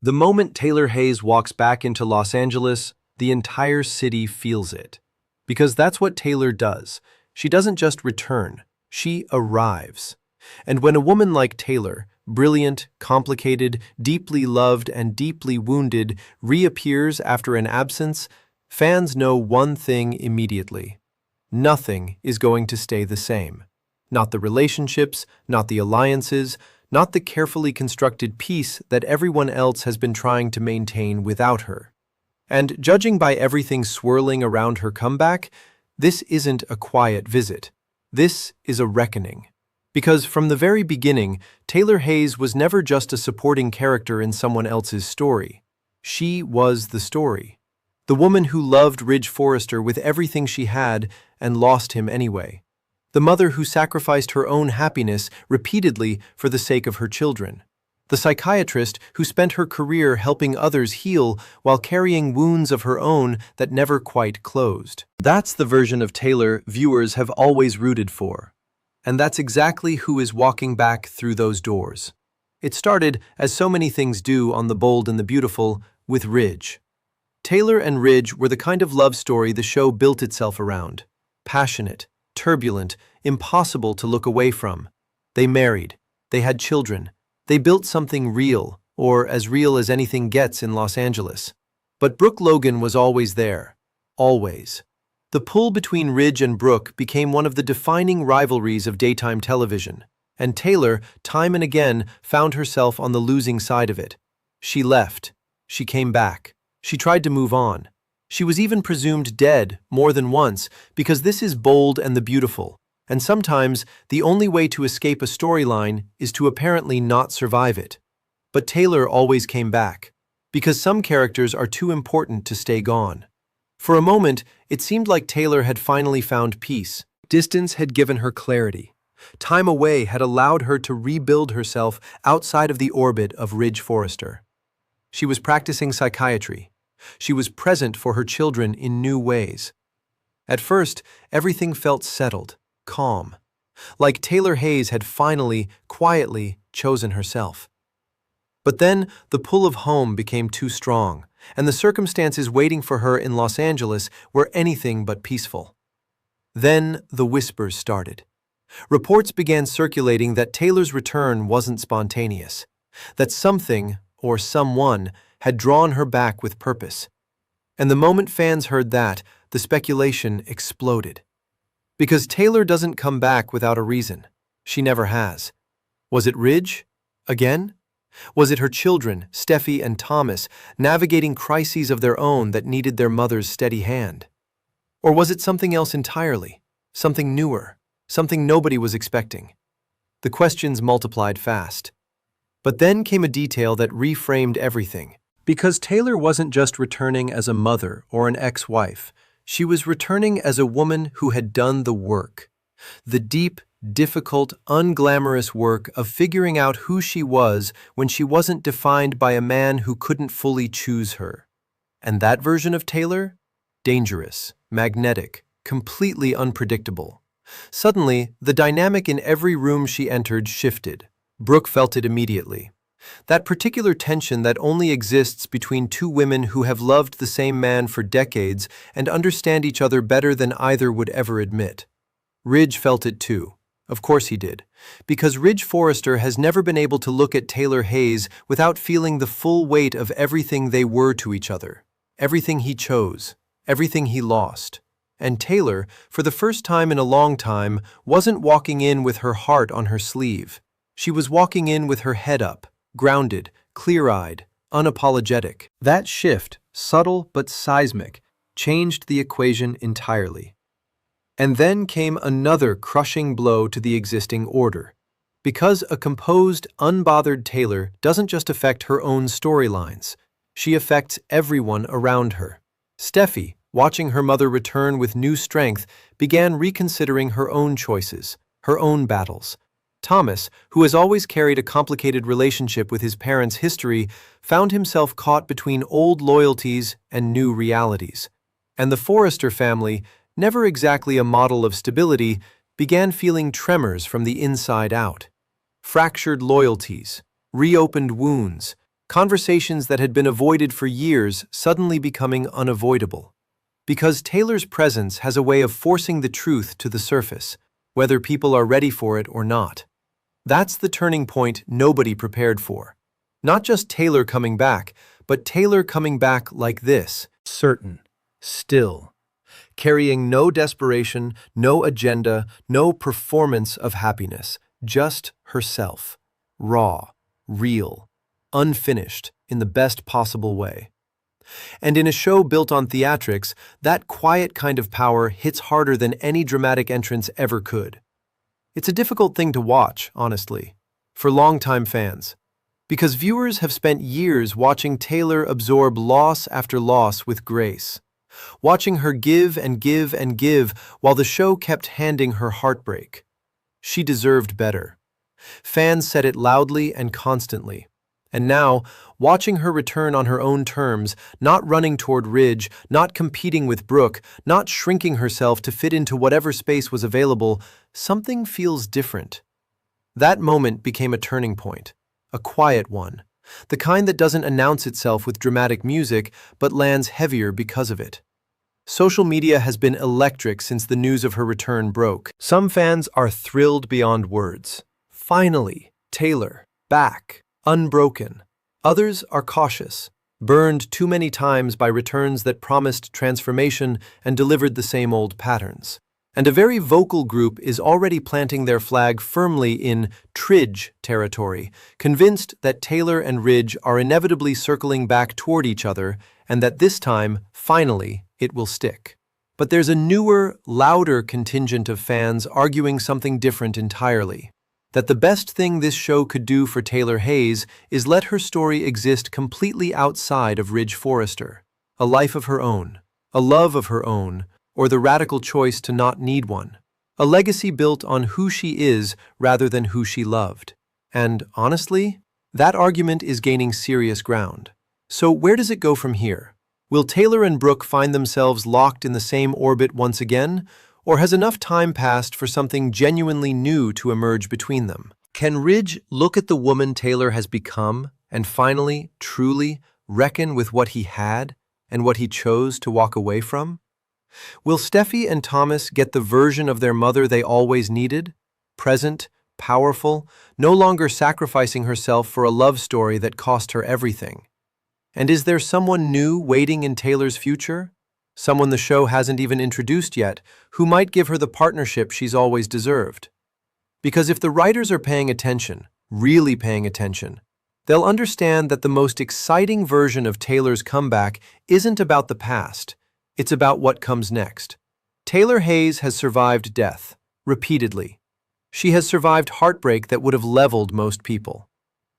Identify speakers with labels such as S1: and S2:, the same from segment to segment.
S1: The moment Taylor Hayes walks back into Los Angeles, the entire city feels it. Because that's what Taylor does. She doesn't just return, she arrives. And when a woman like Taylor, brilliant, complicated, deeply loved, and deeply wounded, reappears after an absence, fans know one thing immediately. Nothing is going to stay the same. Not the relationships, not the alliances, not the carefully constructed peace that everyone else has been trying to maintain without her. And judging by everything swirling around her comeback, this isn't a quiet visit. This is a reckoning. Because from the very beginning, Taylor Hayes was never just a supporting character in someone else's story. She was the story. The woman who loved Ridge Forrester with everything she had and lost him anyway. The mother who sacrificed her own happiness repeatedly for the sake of her children. The psychiatrist who spent her career helping others heal while carrying wounds of her own that never quite closed. That's the version of Taylor viewers have always rooted for. And that's exactly who is walking back through those doors. It started, as so many things do on The Bold and the Beautiful, with Ridge. Taylor and Ridge were the kind of love story the show built itself around. Passionate, turbulent, impossible to look away from. They married. They had children. They built something real, or as real as anything gets in Los Angeles. But Brooke Logan was always there. Always. The pull between Ridge and Brooke became one of the defining rivalries of daytime television, and Taylor, time and again, found herself on the losing side of it. She left. She came back. She tried to move on. She was even presumed dead more than once, because this is Bold and the Beautiful, and sometimes the only way to escape a storyline is to apparently not survive it. But Taylor always came back, because some characters are too important to stay gone. For a moment, it seemed like Taylor had finally found peace. Distance had given her clarity. Time away had allowed her to rebuild herself outside of the orbit of Ridge Forrester. She was practicing psychiatry. She was present for her children in new ways. At first, everything felt settled, calm, like Taylor Hayes had finally, quietly chosen herself. But then, the pull of home became too strong, and the circumstances waiting for her in Los Angeles were anything but peaceful. Then the whispers started. Reports began circulating that Taylor's return wasn't spontaneous, that something, or someone, had drawn her back with purpose. And the moment fans heard that, the speculation exploded. Because Taylor doesn't come back without a reason. She never has. Was it Ridge? Again? Was it her children, Steffi and Thomas, navigating crises of their own that needed their mother's steady hand? Or was it something else entirely? Something newer? Something nobody was expecting? The questions multiplied fast. But then came a detail that reframed everything. Because Taylor wasn't just returning as a mother or an ex-wife, she was returning as a woman who had done the work. The deep, difficult, unglamorous work of figuring out who she was when she wasn't defined by a man who couldn't fully choose her. And that version of Taylor? Dangerous, magnetic, completely unpredictable. Suddenly, the dynamic in every room she entered shifted. Brooke felt it immediately. That particular tension that only exists between two women who have loved the same man for decades and understand each other better than either would ever admit. Ridge felt it too. Of course he did. Because Ridge Forrester has never been able to look at Taylor Hayes without feeling the full weight of everything they were to each other. Everything he chose. Everything he lost. And Taylor, for the first time in a long time, wasn't walking in with her heart on her sleeve. She was walking in with her head up, grounded, clear-eyed, unapologetic. That shift, subtle but seismic, changed the equation entirely. And then came another crushing blow to the existing order. Because a composed, unbothered Taylor doesn't just affect her own storylines. She affects everyone around her. Steffi, watching her mother return with new strength, began reconsidering her own choices, her own battles. Thomas, who has always carried a complicated relationship with his parents' history, found himself caught between old loyalties and new realities. And the Forrester family, never exactly a model of stability, began feeling tremors from the inside out. Fractured loyalties, reopened wounds, Conversations that had been avoided for years suddenly becoming unavoidable. Because Taylor's presence has a way of forcing the truth to the surface, whether people are ready for it or not. That's the turning point nobody prepared for. Not just Taylor coming back, but Taylor coming back like this, certain, still, carrying no desperation, no agenda, no performance of happiness, just herself, raw, real, unfinished in the best possible way. And in a show built on theatrics, that quiet kind of power hits harder than any dramatic entrance ever could. It's a difficult thing to watch, honestly, for longtime fans, because viewers have spent years watching Taylor absorb loss after loss with grace, watching her give and give and give while the show kept handing her heartbreak. She deserved better. Fans said it loudly and constantly. And now, watching her return on her own terms, not running toward Ridge, not competing with Brooke, not shrinking herself to fit into whatever space was available, something feels different. That moment became a turning point, a quiet one, the kind that doesn't announce itself with dramatic music, but lands heavier because of it. Social media has been electric since the news of her return broke. Some fans are thrilled beyond words. Finally, Taylor, back. Unbroken. Others are cautious, burned too many times by returns that promised transformation and delivered the same old patterns. And a very vocal group is already planting their flag firmly in Tridge territory, convinced that Taylor and Ridge are inevitably circling back toward each other and that this time, finally, it will stick. But there's a newer, louder contingent of fans arguing something different entirely. That the best thing this show could do for Taylor Hayes is let her story exist completely outside of Ridge Forrester, a life of her own, a love of her own, or the radical choice to not need one, a legacy built on who she is rather than who she loved. And, honestly, that argument is gaining serious ground. So where does it go from here? Will Taylor and Brooke find themselves locked in the same orbit once again? Or has enough time passed for something genuinely new to emerge between them? Can Ridge look at the woman Taylor has become and finally, truly, reckon with what he had and what he chose to walk away from? Will Steffi and Thomas get the version of their mother they always needed? Present, powerful, no longer sacrificing herself for a love story that cost her everything. And is there someone new waiting in Taylor's future? Someone the show hasn't even introduced yet, who might give her the partnership she's always deserved. Because if the writers are paying attention, really paying attention, they'll understand that the most exciting version of Taylor's comeback isn't about the past, it's about what comes next. Taylor Hayes has survived death, repeatedly. She has survived heartbreak that would have leveled most people.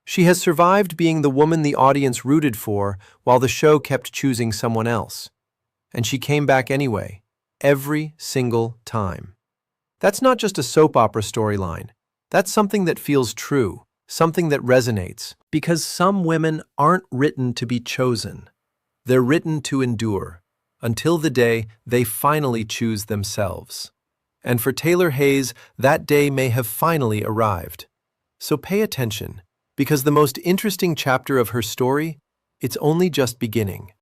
S1: She has survived being the woman the audience rooted for while the show kept choosing someone else. And she came back anyway, every single time. That's not just a soap opera storyline. That's something that feels true, something that resonates, because some women aren't written to be chosen. They're written to endure, until the day they finally choose themselves. And for Taylor Hayes, that day may have finally arrived. So pay attention, because the most interesting chapter of her story, it's only just beginning.